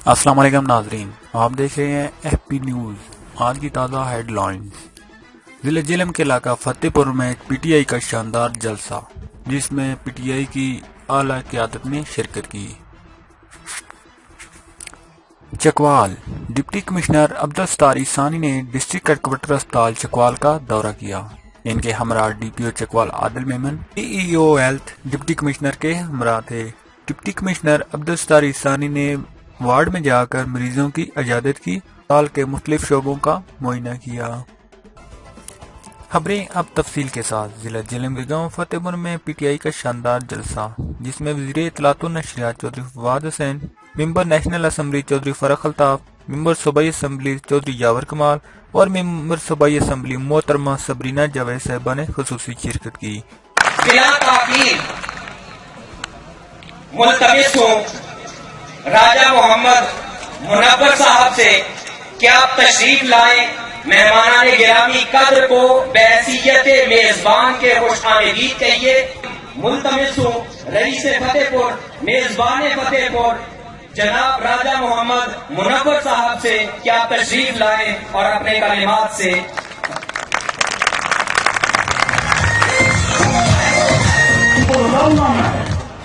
السلام علیکم ناظرین، آپ دیکھ رہے ہیں ایف پی نیوز۔ آج کی تازہ ہیڈ لائنز۔ ضلع جہلم کے علاقہ فتح پور میں پی ٹی آئی کا شاندار جلسہ، جس میں پی ٹی آئی کی اعلیٰ قیادت نے شرکت کی۔ چکوال، ڈپٹی کمشنر عبدالستار ثانی نے ڈسٹرکٹ ہیڈکوارٹر اسپتال چکوال کا دورہ کیا۔ ان کے ہمراہ D P O Chakwal Adil Memon, D E O health deputy commissioner کے ہمراہ تھے۔ ڈپٹی کمشنر عبدالستار ثانی نے وارڈ میں جا کر مریضوں کی عیادت کی، اسپتال کے مختلف شعبوں کا معائنہ کیا۔ خبریں اب تفصیل کے ساتھ۔ ضلع جہلم کے گاؤں فتح پور میں پی ٹی آئی کا شاندار جلسہ، جس میں وزیر اطلاعات و نشریات چودھری فواد حسین، ممبر نیشنل اسمبلی چودھری فرخ الطاف، ممبر صوبائی اسمبلی چودھری یاور کمال اور ممبر صوبائی اسمبلی محترمہ صبرینہ جاوید صاحبہ نے خصوصی شرکت کی۔ ملتمس ہوں راجہ محمد منور صاحب سے کہ آپ تشریف لائیں، مہمانان گرامی قدر کو بحیثیت میزبان کے خوش آمدید کہیے۔ ملتمس ہوں رئیس فتح پور، میزبان فتح پور جناب راجہ محمد منور صاحب سے کہ آپ تشریف لائیں اور اپنے کلمات سے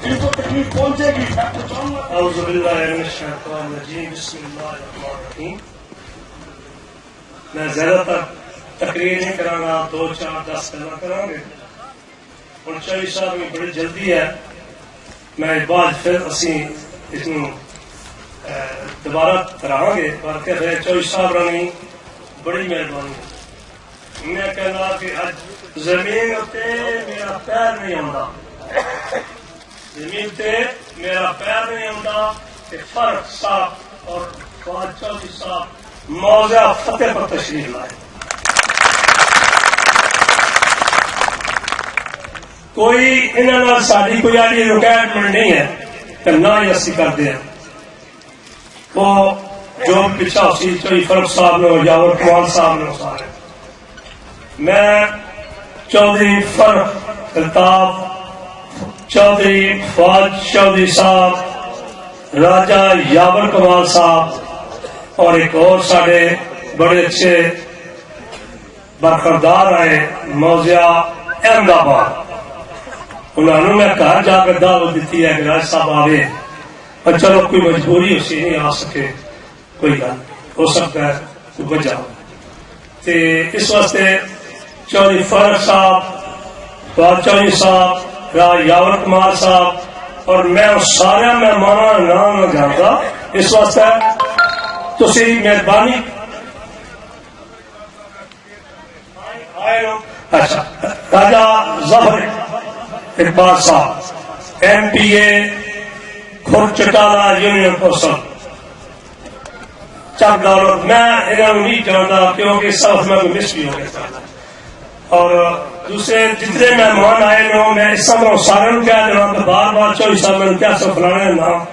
ان کو تکلیف پہنچے گی۔ اعوذ باللہ من الشیطان الرجیم، بسم اللہ الرحمن الرحیم۔ میں زیادہ تر تقریر نہیں کروں گا، 2 4 10 پہلا کروں گے۔ اور چوہدری صاحب میں بڑی جلدی ہے، میں بعد پھر اسی اس دوبارہ کراؤں گے اور کہ چوہدری صاحب رانی بڑی مہربانی۔ میں کہنا کہ اج زمین تے میرا پیر نہیں آتا، زمین تے میرا پیر نہیں آتا کہ فرق صاحب اور فواد چودھری صاحب موضع فتح پر تشریف لائے۔ کوئی انہوں ساری کوئی آئی ریکوائرمنٹ نہیں ہے کہ نہ ہی اسی کرتے ہیں۔ وہ جو پچھا سی چودھری فرق صاحب نے یاور کمال صاحب نے سارے، میں چودھری فرق الطاف، چودھری فواد چودھری صاحب، راجہ یاور کمال صاحب اور ایک اور سارے بڑے اچھے برخوردار آئے موضع احمد آباد۔ انہوں نے میں گھر جا کر دعوت دیتی ہے کہ راج صاحب آئے، اور چلو کوئی مجبوری اسی نہیں آ سکے، کوئی گل ہو سکتا ہے تو وجہ۔ اس واسطے چودھری فرق صاحب، فواد چودھری صاحب، یاور کمال صاحب اور میں سارے مہمانوں کا نام نہ جانتا، اس واسطے تسی مہربانی۔ اچھا، راجہ ظفر اقبال صاحب، ایم پی اے کھر چٹالہ یونین کونسل چک ڈالر، میں انہوں نہیں جانتا کیونکہ سب میں مس بھی ہو گیا۔ اور دوسرے جتنے مہمان آئے نو میں اس طرح سارے کہہ دینا تو بار بار چودھری صاحب نے کیا سو فلانے نام،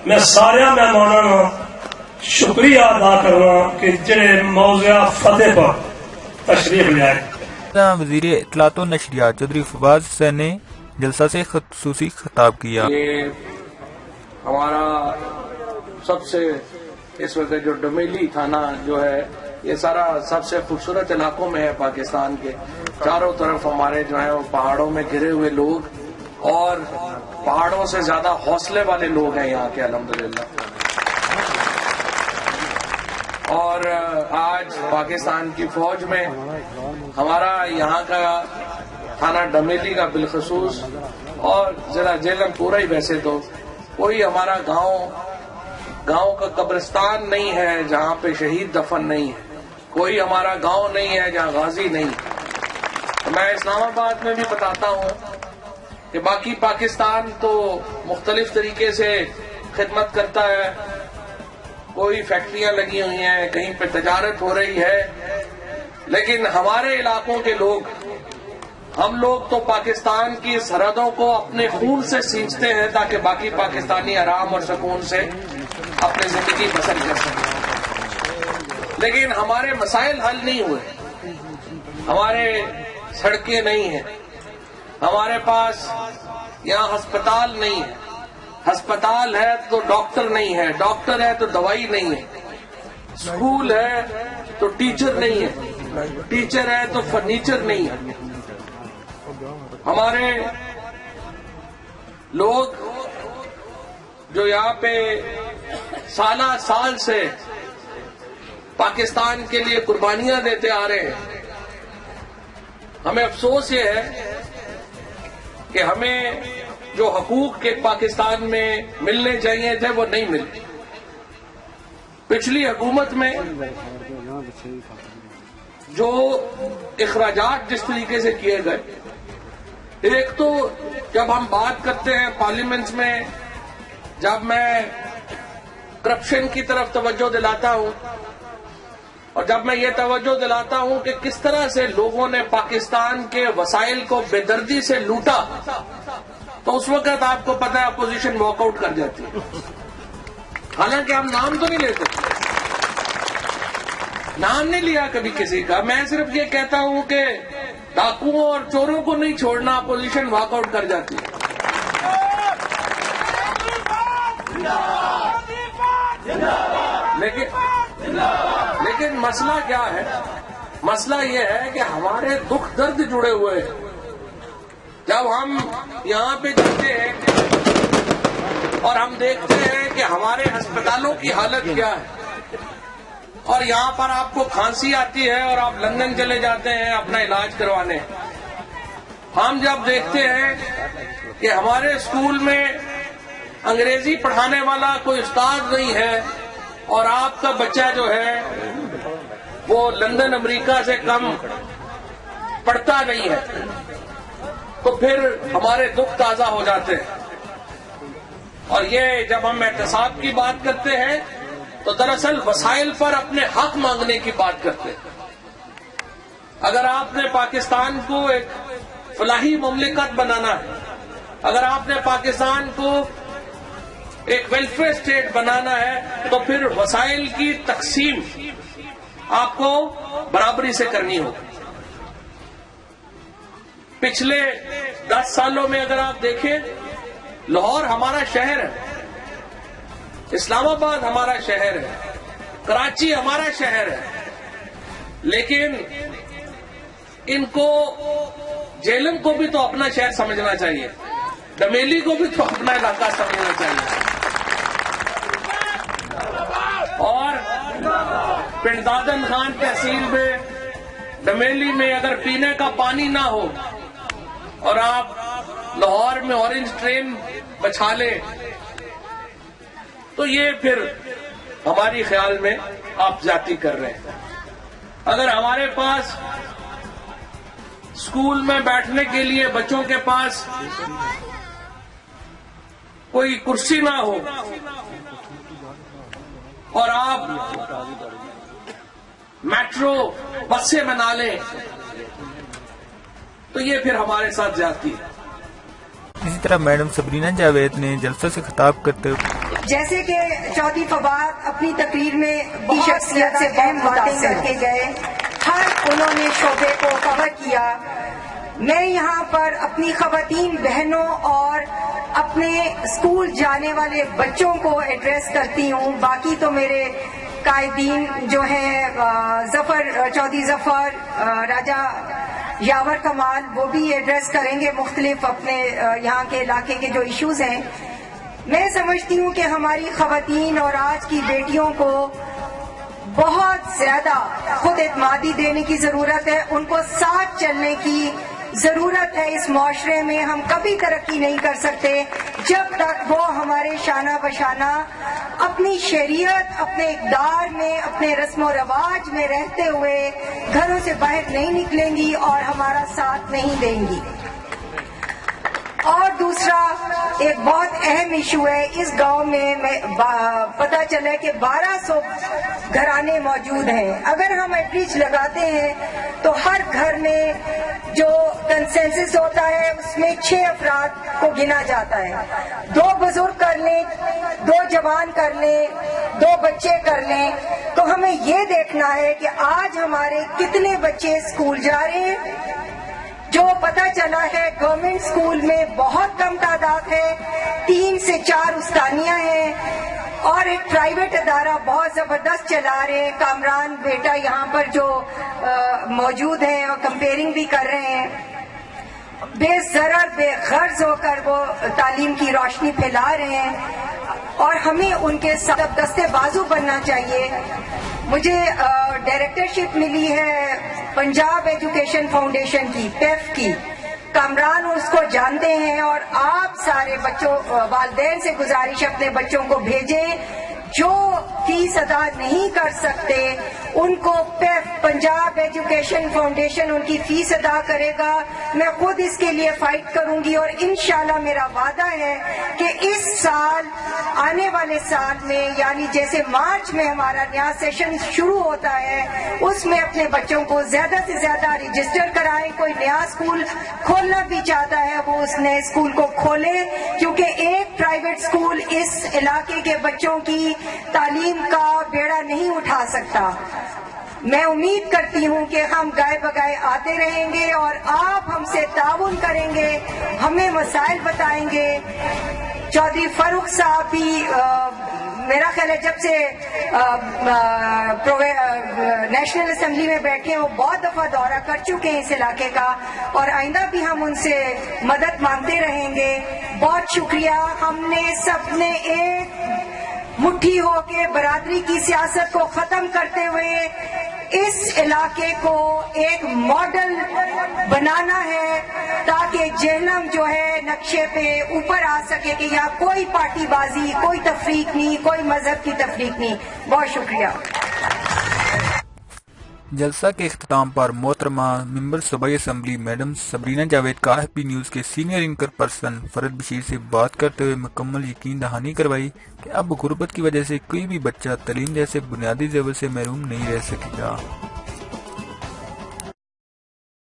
میں سارے مہمانوں شکریہ ادا کرنا کہ جڑے موضوع فتح پر تشریف لے آئے۔ وزیر اطلاعات و نشریات چودھری فواد حسین نے جلسہ سے خصوصی خطاب کیا۔ یہ ہمارا سب سے اس وقت جو ڈمیلی تھانہ جو ہے، یہ سارا سب سے خوبصورت علاقوں میں ہے پاکستان کے۔ چاروں طرف ہمارے جو ہیں وہ پہاڑوں میں گھرے ہوئے لوگ اور پہاڑوں سے زیادہ حوصلے والے لوگ ہیں یہاں کے الحمدللہ۔ اور آج پاکستان کی فوج میں ہمارا یہاں کا تھانہ ڈمیلی کا بالخصوص اور ضلع جہلم پورا ہی، ویسے تو کوئی ہمارا گاؤں کا قبرستان نہیں ہے جہاں پہ شہید دفن نہیں ہے، کوئی ہمارا گاؤں نہیں ہے جہاں غازی نہیں۔ میں اسلام آباد میں بھی بتاتا ہوں کہ باقی پاکستان تو مختلف طریقے سے خدمت کرتا ہے، کوئی فیکٹریاں لگی ہوئی ہیں، کہیں پہ تجارت ہو رہی ہے، لیکن ہمارے علاقوں کے لوگ، ہم لوگ تو پاکستان کی سرحدوں کو اپنے خون سے سینچتے ہیں تاکہ باقی پاکستانی آرام اور سکون سے اپنی زندگی بسر کر سکیں، لیکن ہمارے مسائل حل نہیں ہوئے، ہمارے سڑکیں نہیں ہیں، ہمارے پاس یہاں ہسپتال نہیں ہے، ہسپتال ہے تو ڈاکٹر نہیں ہے، ڈاکٹر ہے تو دوائی نہیں ہے، اسکول ہے تو ٹیچر نہیں ہے، ٹیچر ہے تو فرنیچر نہیں ہے۔ ہمارے لوگ جو یہاں پہ سالہ سال سے پاکستان کے لیے قربانیاں دیتے آ رہے ہیں، ہمیں افسوس یہ ہے کہ ہمیں جو حقوق کے پاکستان میں ملنے چاہیے تھے وہ نہیں ملے۔ پچھلی حکومت میں جو اخراجات جس طریقے سے کیے گئے، ایک تو جب ہم بات کرتے ہیں پارلیمنٹ میں، جب میں کرپشن کی طرف توجہ دلاتا ہوں اور جب میں یہ توجہ دلاتا ہوں کہ کس طرح سے لوگوں نے پاکستان کے وسائل کو بے دردی سے لوٹا، تو اس وقت آپ کو پتہ ہے اپوزیشن واک آؤٹ کر جاتی ہے۔ حالانکہ ہم نام تو نہیں لیتے، نام نہیں لیا کبھی کسی کا، میں صرف یہ کہتا ہوں کہ ڈاکوؤں اور چوروں کو نہیں چھوڑنا، اپوزیشن واک آؤٹ کر جاتی ہے۔ لیکن مسئلہ کیا ہے؟ مسئلہ یہ ہے کہ ہمارے دکھ درد جڑے ہوئے ہیں۔ جب ہم یہاں پہ جاتے ہیں اور ہم دیکھتے ہیں کہ ہمارے ہسپتالوں کی حالت کیا ہے، اور یہاں پر آپ کو کھانسی آتی ہے اور آپ لندن چلے جاتے ہیں اپنا علاج کروانے، ہم جب دیکھتے ہیں کہ ہمارے اسکول میں انگریزی پڑھانے والا کوئی استاد نہیں ہے اور آپ کا بچہ جو ہے وہ لندن امریکہ سے کم پڑھتا نہیں ہے، تو پھر ہمارے دکھ تازہ ہو جاتے ہیں۔ اور یہ جب ہم احتساب کی بات کرتے ہیں تو دراصل وسائل پر اپنے حق مانگنے کی بات کرتے ہیں۔ اگر آپ نے پاکستان کو ایک فلاحی مملکت بنانا ہے، اگر آپ نے پاکستان کو ایک ویلفیئر اسٹیٹ بنانا ہے، تو پھر وسائل کی تقسیم آپ کو برابری سے کرنی ہوگی۔ پچھلے 10 سالوں میں اگر آپ دیکھیں، لاہور ہمارا شہر ہے، اسلام آباد ہمارا شہر ہے، کراچی ہمارا شہر ہے، لیکن ان کو جیلم کو بھی تو اپنا شہر سمجھنا چاہیے، ڈمیلی کو بھی تو اپنا علاقہ سمجھنا چاہیے، اور پنڈادن خان تحصیل میں ڈمیلی میں اگر پینے کا پانی نہ ہو اور آپ لاہور میں اورنج ٹرین بچھا لیں، تو یہ پھر ہماری خیال میں آپ زیادتی کر رہے ہیں۔ اگر ہمارے پاس اسکول میں بیٹھنے کے لیے بچوں کے پاس کوئی کرسی نہ ہو اور آپ میٹرو بس سے بنا لیں، تو یہ پھر ہمارے ساتھ زیادتی ہے۔ اسی طرح میڈم سبرینہ جاوید نے جلسہ سے خطاب کرتے ہوئے جیسے کہ چودھری فواد اپنی تقریر میں بہت شخصیت سے اہم باتیں کر کے گئے، ہر انہوں نے شعبے کو کور کیا۔ میں یہاں پر اپنی خواتین بہنوں اور اپنے اسکول جانے والے بچوں کو ایڈریس کرتی ہوں، باقی تو میرے قائدین جو ہیں چودھری ظفر، راجہ یاور کمال، وہ بھی ایڈریس کریں گے مختلف اپنے یہاں کے علاقے کے جو ایشوز ہیں۔ میں سمجھتی ہوں کہ ہماری خواتین اور آج کی بیٹیوں کو بہت زیادہ خود اعتمادی دینے کی ضرورت ہے، ان کو ساتھ چلنے کی ضرورت ہے۔ اس معاشرے میں ہم کبھی ترقی نہیں کر سکتے جب تک وہ ہمارے شانہ بشانہ اپنی شریعت، اپنے اقدار میں، اپنے رسم و رواج میں رہتے ہوئے گھروں سے باہر نہیں نکلیں گی اور ہمارا ساتھ نہیں دیں گی۔ اور دوسرا ایک بہت اہم ایشو ہے، اس گاؤں میں پتہ چلا کہ 1200 گھرانے موجود ہیں۔ اگر ہم ایوریج لگاتے ہیں تو ہر گھر میں جو کنسنسس ہوتا ہے اس میں 6 افراد کو گنا جاتا ہے، 2 بزرگ کر لیں، 2 جوان کر لیں، 2 بچے کر لیں، تو ہمیں یہ دیکھنا ہے کہ آج ہمارے کتنے بچے اسکول جا رہے ہیں، جو پتہ چلا ہے گورنمنٹ اسکول میں بہت کم تعداد ہے، 3 سے 4 استانیاں ہیں، اور ایک پرائیویٹ ادارہ بہت زبردست چلا رہے ہیں۔ کامران بیٹا یہاں پر جو موجود ہیں اور کمپیئرنگ بھی کر رہے ہیں، بے ضرر بے غرض ہو کر وہ تعلیم کی روشنی پھیلا رہے ہیں، اور ہمیں ان کے ساتھ دستے بازو بننا چاہیے۔ مجھے ڈائریکٹرشپ ملی ہے پنجاب ایجوکیشن فاؤنڈیشن کی، پیف کی۔ کامران اس کو جانتے ہیں، اور آپ سارے بچوں والدین سے گزارش اپنے بچوں کو بھیجیں، جو فیس ادا نہیں کر سکتے ان کو پیف پنجاب ایجوکیشن فاؤنڈیشن ان کی فیس ادا کرے گا۔ میں خود اس کے لیے فائٹ کروں گی، اور انشاءاللہ میرا وعدہ ہے کہ اس سال آنے والے سال میں، یعنی جیسے مارچ میں ہمارا نیا سیشن شروع ہوتا ہے، اس میں اپنے بچوں کو زیادہ سے زیادہ رجسٹر کرائیں۔ کوئی نیا اسکول کھولنا بھی چاہتا ہے وہ اس نئے اسکول کو کھولے، کیونکہ ایک پرائیویٹ اسکول اس علاقے کے بچوں کی تعلیم کا بیڑا نہیں اٹھا سکتا۔ میں امید کرتی ہوں کہ ہم گائے بگائے آتے رہیں گے، اور آپ ہم سے تعاون کریں گے، ہمیں مسائل بتائیں گے۔ چودھری فاروق صاحب بھی میرا خیال ہے جب سے نیشنل اسمبلی میں بیٹھے وہ بہت دفعہ دورہ کر چکے ہیں اس علاقے کا، اور آئندہ بھی ہم ان سے مدد مانگتے رہیں گے۔ بہت شکریہ۔ ہم نے سب نے ایک مٹھی ہو کے برادری کی سیاست کو ختم کرتے ہوئے اس علاقے کو ایک ماڈل بنانا ہے، تاکہ جہلم جو ہے نقشے پہ اوپر آ سکے کہ یہاں کوئی پارٹی بازی، کوئی تفریق نہیں، کوئی مذہب کی تفریق نہیں۔ بہت شکریہ۔ جلسہ کے اختتام پر محترمہ ممبر صوبائی اسمبلی میڈم سبرینا جاوید کا ایف پی نیوز کے سینئر اینکر پرسن فرد بشیر سے بات کرتے ہوئے مکمل یقین دہانی کروائی کہ اب غربت کی وجہ سے کوئی بھی بچہ تعلیم جیسے بنیادی زیور سے محروم نہیں رہ سکے گا۔